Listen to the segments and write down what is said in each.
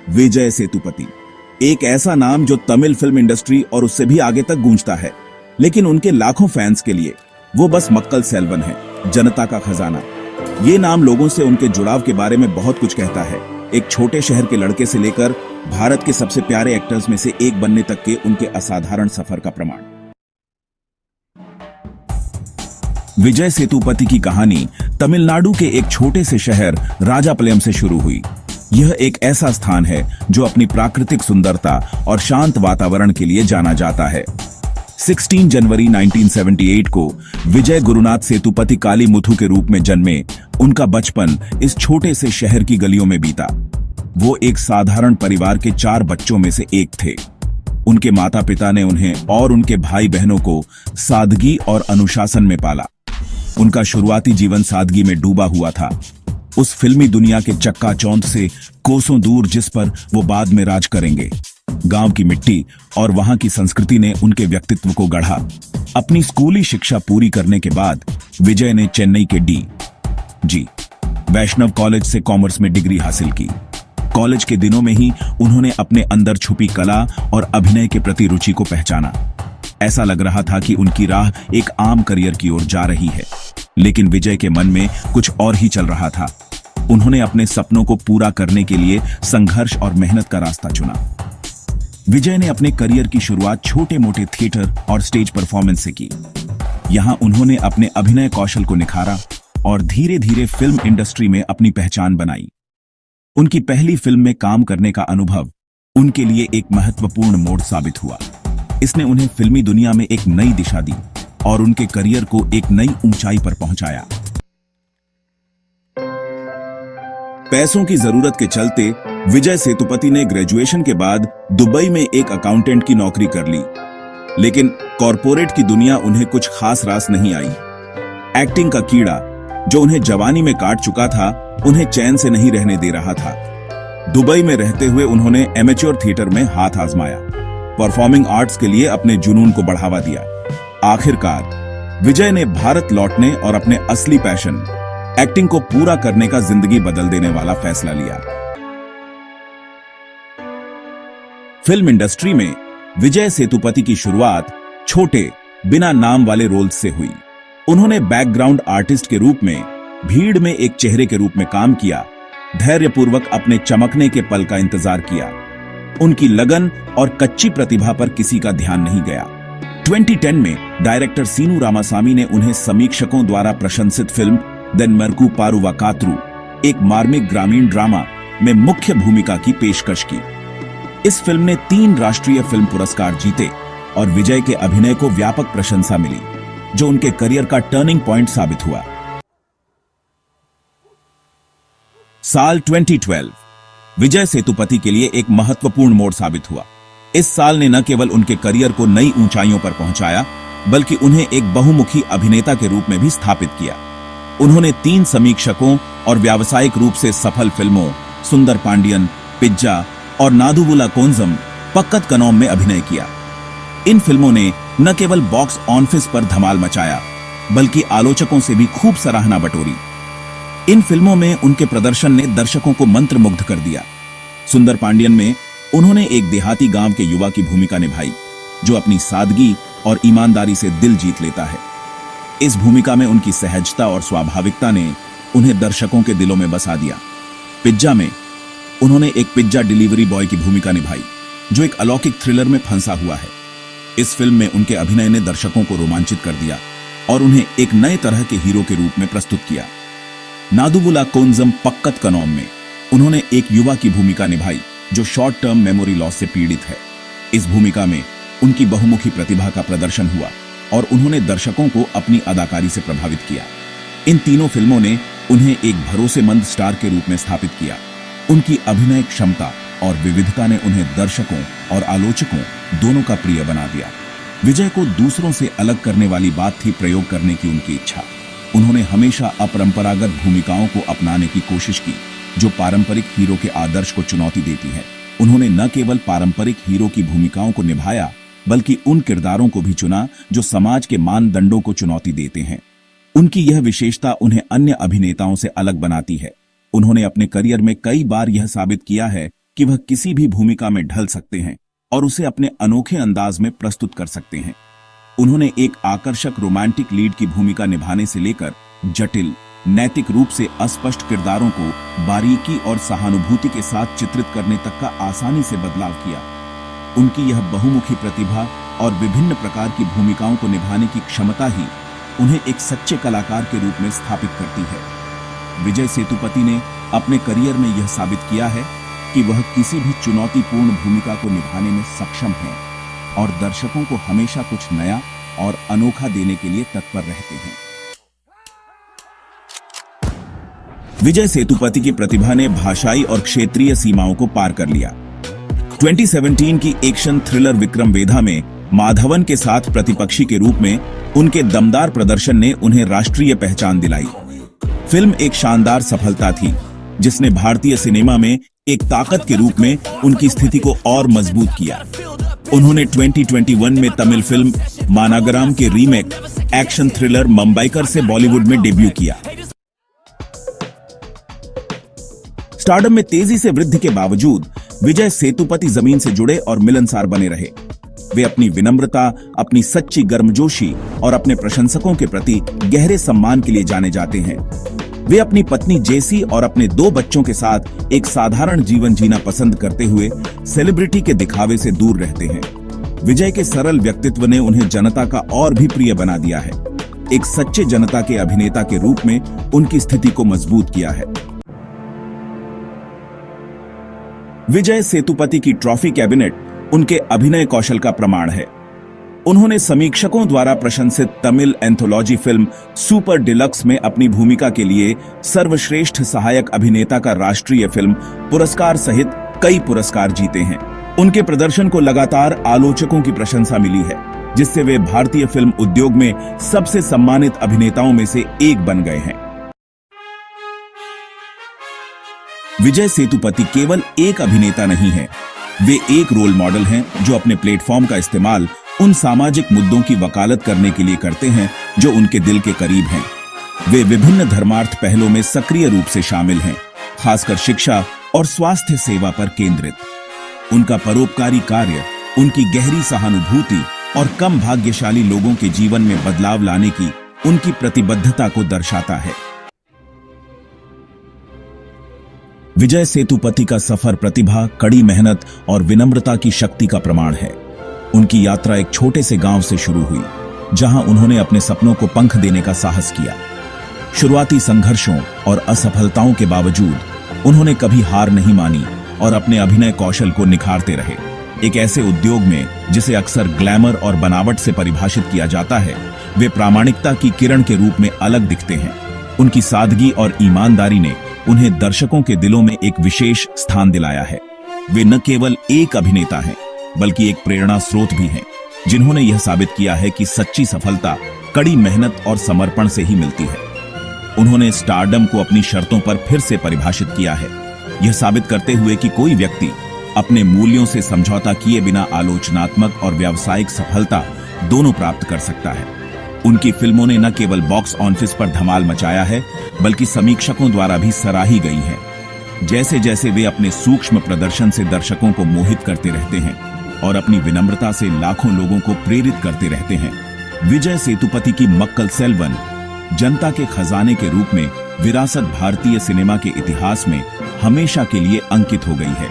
विजय सेतुपति, एक ऐसा नाम जो तमिल फिल्म इंडस्ट्री और उससे भी आगे तक गूंजता है, लेकिन उनके लाखों फैंस के लिए वो बस मक्कल सेल्वन है, जनता का खजाना। ये नाम लोगों से उनके जुड़ाव के बारे में बहुत कुछ कहता है। एक छोटे शहर के लड़के से लेकर भारत के सबसे प्यारे एक्टर्स में से एक बनने तक के उनके असाधारण सफर का प्रमाण। विजय सेतुपति की कहानी तमिलनाडु के एक छोटे से शहर राजापलयम से शुरू हुई। यह एक ऐसा स्थान है जो अपनी प्राकृतिक सुंदरता और शांत वातावरण के लिए जाना जाता है। 16 जनवरी 1978 को विजय गुरुनाथ सेतुपति कालीमुथु के रूप में जन्मे। उनका बचपन इस छोटे से शहर की गलियों में बीता। वो एक साधारण परिवार के 4 बच्चों में से एक थे। उनके माता पिता ने उन्हें और उनके भाई बहनों को सादगी और अनुशासन में पाला। उनका शुरुआती जीवन सादगी में डूबा हुआ था, उस फिल्मी दुनिया के चक्काचौंध से कोसों दूर जिस पर वो बाद में राज करेंगे। गांव की मिट्टी और वहां की संस्कृति ने उनके व्यक्तित्व को गढ़ा। अपनी स्कूली शिक्षा पूरी करने के बाद विजय ने चेन्नई के डी वैष्णव कॉलेज से कॉमर्स में डिग्री हासिल की। कॉलेज के दिनों में ही उन्होंने अपने अंदर छुपी कला और अभिनय के प्रति रुचि को पहचाना। ऐसा लग रहा था कि उनकी राह एक आम करियर की ओर जा रही है, लेकिन विजय के मन में कुछ और ही चल रहा था। उन्होंने अपने सपनों को पूरा करने के लिए संघर्ष और मेहनत का रास्ता चुना। विजय ने अपने करियर की शुरुआत छोटे मोटे थिएटर और स्टेज परफॉर्मेंस से की। यहां उन्होंने अपने अभिनय कौशल को निखारा और धीरे धीरे फिल्म इंडस्ट्री में अपनी पहचान बनाई। उनकी पहली फिल्म में काम करने का अनुभव उनके लिए एक महत्वपूर्ण मोड़ साबित हुआ। इसने उन्हें फिल्मी दुनिया में एक नई दिशा दी और उनके करियर को एक नई ऊंचाई पर पहुंचाया। पैसों की जरूरत के चलते विजय सेतुपति ने ग्रेजुएशन के बाद दुबई में एक अकाउंटेंट की नौकरी कर ली, लेकिन कॉरपोरेट की दुनिया उन्हें कुछ खास रास नहीं आई। एक्टिंग का कीड़ा जो उन्हें जवानी में काट चुका था, उन्हें चैन से नहीं रहने दे रहा था। दुबई में रहते हुए उन्होंने एमेच्योर थिएटर में हाथ आजमाया, परफॉर्मिंग आर्ट्स के लिए अपने जुनून को बढ़ावा दिया। आखिरकार विजय ने भारत लौटने और अपने असली पैशन एक्टिंग को पूरा करने का जिंदगी बदल देने वाला फैसला लिया। फिल्म इंडस्ट्री में विजय सेतुपति की शुरुआत छोटे बिना नाम वाले रोल्स से हुई। उन्होंने बैकग्राउंड आर्टिस्ट के रूप में भीड़ में एक चेहरे के रूप में काम किया, धैर्यपूर्वक अपने चमकने के पल का इंतजार किया। उनकी लगन और कच्ची प्रतिभा पर किसी का ध्यान नहीं गया। 2010 में डायरेक्टर सीनू रामासामी ने उन्हें समीक्षकों द्वारा प्रशंसित फिल्म देन मरकू पारुवा कात्रु, एक मार्मिक ग्रामीण ड्रामा में मुख्य भूमिका की पेशकश की। इस फिल्म ने 3 राष्ट्रीय फिल्म पुरस्कार जीते और विजय के अभिनय को व्यापक प्रशंसा मिली, जो उनके करियर का टर्निंग पॉइंट साबित हुआ। साल 2012 विजय सेतुपति के लिए एक महत्वपूर्ण मोड़ साबित हुआ। इस साल ने न केवल उनके करियर को नई ऊंचाइयों पर पहुंचाया, बल्कि उन्हें एक बहुमुखी अभिनेता के रूप में भी स्थापित किया। उन्होंने 3 समीक्षकों और व्यावसायिक रूप से सफल फिल्मों सुंदर पांडियन, पिज्जा और नादुवुला कोंजम पक्कत कनौम में अभिनय किया। इन फिल्मों ने न केवल बॉक्स ऑफिस पर धमाल मचाया, बल्कि आलोचकों से भी खूब सराहना बटोरी। इन फिल्मों में उनके प्रदर्शन ने दर्शकों को मंत्रमुग्ध कर दिया। सुंदर पांडियन में उन्होंने एक देहाती गांव के युवा की भूमिका निभाई, जो अपनी सादगी और ईमानदारी से दिल जीत लेता है। इस भूमिका में उनकी सहजता और स्वाभाविकता ने उन्हें दर्शकों के दिलों में बसा दिया। पिज्जा में उन्होंने एक पिज्जा डिलीवरी बॉय की भूमिका निभाई, जो एक अलौकिक थ्रिलर में फंसा हुआ है। इस फिल्म में उनके अभिनय ने दर्शकों को रोमांचित कर दिया और उन्हें एक नए तरह के हीरो के रूप में प्रस्तुत किया। नादुवुला कोंजम पक्कत कनौम में उन्होंने एक युवा की भूमिका निभाई, जो शॉर्ट टर्म मेमोरी लॉस से पीड़ित है। इस भूमिका में उनकी बहुमुखी प्रतिभा का प्रदर्शन हुआ और उन्होंने दर्शकों को अपनी अदाकारी से प्रभावित किया। इन तीनों फिल्मों ने उन्हें एक भरोसेमंद स्टार के रूप में स्थापित किया। उनकी अभिनय क्षमता और विविधता ने उन्हें दर्शकों और आलोचकों दोनों का प्रिय बना दिया। विजय को दूसरों से अलग करने वाली बात थी प्रयोग करने की उनकी इच्छा। उन्होंने हमेशा अपरंपरागत भूमिकाओं को अपनाने की कोशिश की, जो पारंपरिक हीरो के आदर्श को चुनौती देती है। उन्होंने न केवल पारंपरिक हीरो की भूमिकाओं को निभाया, बल्कि उन किरदारों को भी चुना जो समाज के मानदंडों को चुनौती देते हैं। उनकी यह विशेषता उन्हें अन्य अभिनेताओं से अलग बनाती है। उन्होंने अपने करियर में कई बार यह साबित किया है कि वह किसी भी भूमिका में ढल सकते हैं और उसे अपने अनोखे अंदाज में प्रस्तुत कर सकते हैं। उन्होंने एक आकर्षक रोमांटिक लीड की भूमिका निभाने से लेकर जटिल, नैतिक रूप से अस्पष्ट किरदारों को बारीकी और सहानुभूति के साथ चित्रित करने तक का आसानी से बदलाव किया। उनकी यह बहुमुखी प्रतिभा और विभिन्न प्रकार की भूमिकाओं को निभाने की क्षमता ही उन्हें एक सच्चे कलाकार के रूप में स्थापित करती है। विजय सेतुपति ने अपने करियर में यह साबित किया है कि वह किसी भी चुनौतीपूर्ण भूमिका को निभाने में सक्षम हैं और दर्शकों को हमेशा कुछ नया और अनोखा देने के लिए तत्पर रहते हैं। विजय सेतुपति की प्रतिभा ने भाषाई और क्षेत्रीय सीमाओं को पार कर लिया। 2017 की एक्शन थ्रिलर विक्रम वेधा में माधवन के साथ प्रतिपक्षी के रूप में उनके दमदार प्रदर्शन ने उन्हें राष्ट्रीय पहचान दिलाई। फिल्म एक शानदार सफलता थी जिसने भारतीय सिनेमा में एक ताकत के रूप में उनकी स्थिति को और मजबूत किया। उन्होंने 2021 में तमिल फिल्म मानागराम के रीमेक एक्शन थ्रिलर मुंबईकर से बॉलीवुड में डेब्यू किया। स्टारडम में तेजी से वृद्धि के बावजूद विजय सेतुपति जमीन से जुड़े और मिलनसार बने रहे। वे अपनी विनम्रता, अपनी सच्ची गर्मजोशी और अपने प्रशंसकों के प्रति गहरे सम्मान के लिए जाने जाते हैं। वे अपनी पत्नी जेसी और अपने 2 बच्चों के साथ एक साधारण जीवन जीना पसंद करते हुए सेलिब्रिटी के दिखावे से दूर रहते हैं। विजय के सरल व्यक्तित्व ने उन्हें जनता का और भी प्रिय बना दिया है। एक सच्चे जनता के अभिनेता के रूप में उनकी स्थिति को मजबूत किया है। विजय सेतुपति की ट्रॉफी कैबिनेट उनके अभिनय कौशल का प्रमाण है। उन्होंने समीक्षकों द्वारा प्रशंसित Tamil anthology film super deluxe में अपनी भूमिका के लिए सर्वश्रेष्ठ सहायक अभिनेता का राष्ट्रीय फिल्म पुरस्कार सहित कई पुरस्कार जीते हैं। उनके प्रदर्शन को लगातार आलोचकों की प्रशंसा मिली है, जिससे वे भारतीय फिल्म उद्योग में सबसे सम्मानित अभिनेताओं में से एक बन गए हैं। विजय सेतुपति केवल एक अभिनेता नहीं है, वे एक रोल मॉडल हैं जो अपने प्लेटफॉर्म का इस्तेमाल उन सामाजिक मुद्दों की वकालत करने के लिए करते हैं जो उनके दिल के करीब हैं। वे विभिन्न धर्मार्थ पहलों में सक्रिय रूप से शामिल हैं, खासकर शिक्षा और स्वास्थ्य सेवा पर केंद्रित। उनका परोपकारी कार्य, उनकी गहरी सहानुभूति और कम भाग्यशाली लोगों के जीवन में बदलाव लाने की उनकी प्रतिबद्धता को दर्शाता है। विजय सेतुपति का सफर प्रतिभा, कड़ी मेहनत और विनम्रता की शक्ति का प्रमाण है। उनकी यात्रा एक छोटे से गांव से शुरू हुई, जहां उन्होंने अपने सपनों को पंख देने का साहस किया। शुरुआती संघर्षों और असफलताओं के बावजूद उन्होंने कभी हार नहीं मानी और अपने अभिनय कौशल को निखारते रहे। एक ऐसे उद्योग में जिसे अक्सर ग्लैमर और बनावट से परिभाषित किया जाता है, वे प्रामाणिकता की किरण के रूप में अलग दिखते हैं। उनकी सादगी और ईमानदारी ने उन्हें दर्शकों के दिलों में एक विशेष स्थान दिलाया है। वे न केवल एक अभिनेता हैं, बल्कि एक प्रेरणा स्रोत भी हैं, जिन्होंने यह साबित किया है कि सच्ची सफलता कड़ी मेहनत और समर्पण से ही मिलती है। उन्होंने स्टारडम को अपनी शर्तों पर फिर से परिभाषित किया है, यह साबित करते हुए कि कोई व्यक्ति अपने मूल्यों से समझौता किए बिना आलोचनात्मक और व्यावसायिक सफलता दोनों प्राप्त कर सकता है। उनकी फिल्मों ने न केवल बॉक्स ऑफिस पर धमाल मचाया है, बल्कि समीक्षकों द्वारा भी सराही गई है। जैसे जैसे वे अपने सूक्ष्म प्रदर्शन से दर्शकों को मोहित करते रहते हैं और अपनी विनम्रता से लाखों लोगों को प्रेरित करते रहते हैं, विजय सेतुपति की मक्कल सेल्वन जनता के खजाने के रूप में विरासत भारतीय सिनेमा के इतिहास में हमेशा के लिए अंकित हो गई है।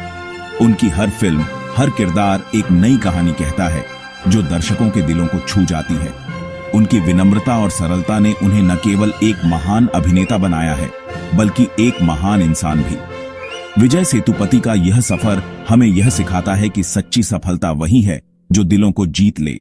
उनकी हर फिल्म, हर किरदार एक नई कहानी कहता है, जो दर्शकों के दिलों को छू जाती है। उनकी विनम्रता और सरलता ने उन्हें न केवल एक महान अभिनेता बनाया है, बल्कि एक महान इंसान भी। विजय सेतुपति का यह सफर हमें यह सिखाता है कि सच्ची सफलता वही है जो दिलों को जीत ले।